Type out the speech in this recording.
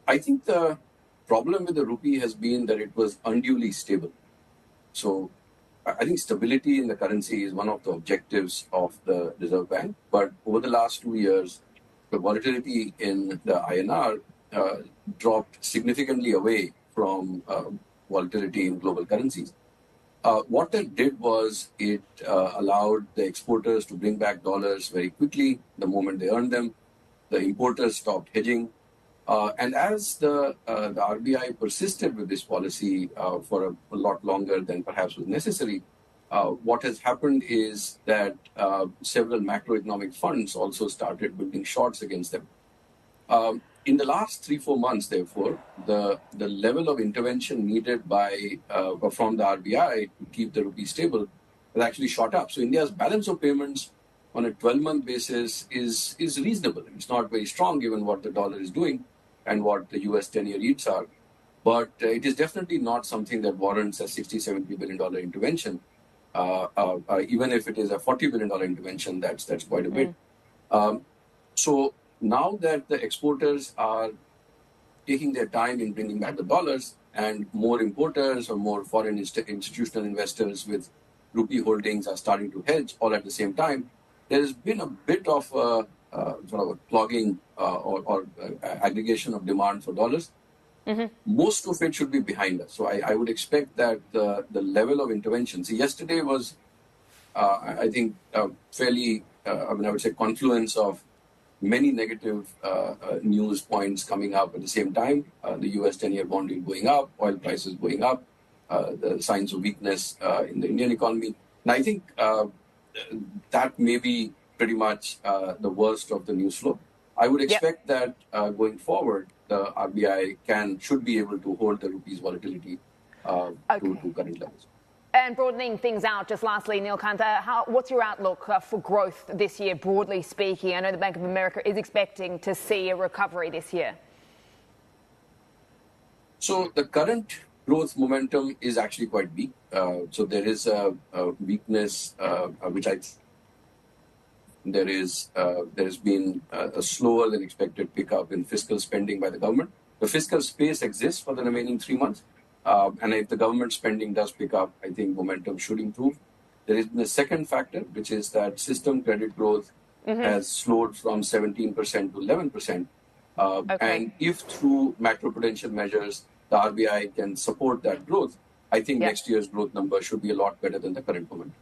I think the problem with the rupee has been that it was unduly stable. So I think stability in the currency is one of the objectives of the Reserve Bank. But over the last 2 years, the volatility in the INR dropped significantly away from volatility in global currencies. What that did was it allowed the exporters to bring back dollars very quickly the moment they earned them. The importers stopped hedging. And as the RBI persisted with this policy for a lot longer than perhaps was necessary, what has happened is that several macroeconomic funds also started building shorts against them. In the last 3-4 months, therefore, the level of intervention needed from the RBI to keep the rupee stable has actually shot up. So India's balance of payments on a 12-month basis is reasonable. It's not very strong given what the dollar is doing and what the US 10-year yields are. But it is definitely not something that warrants a $60-70 billion intervention. Even if it is a $40 billion intervention, that's quite a bit. So now that the exporters are taking their time in bringing back the dollars and more importers or more foreign institutional investors with rupee holdings are starting to hedge all at the same time, there's been a bit of sort of a clogging or aggregation of demand for dollars. Most of it should be behind us. So I would expect that the level of intervention, yesterday was, I think, fairly, I would say confluence of many negative news points coming up at the same time. The US 10-year bond yield going up, oil prices going up, the signs of weakness in the Indian economy. And I think that may be pretty much the worst of the news flow. I would expect that going forward, the RBI should be able to hold the rupee's volatility to current levels. And broadening things out, just lastly, Neelkanth, what's your outlook for growth this year, broadly speaking? I know the Bank of America is expecting to see a recovery this year. So the current growth momentum is actually quite weak. So there is a weakness, which there has been a slower than expected pickup in fiscal spending by the government. The fiscal space exists for the remaining 3 months. And if the government spending does pick up, I think momentum should improve. There is a second factor, which is that system credit growth has slowed from 17% to 11%. And if through macroprudential measures, the RBI can support that growth, I think next year's growth number should be a lot better than the current momentum.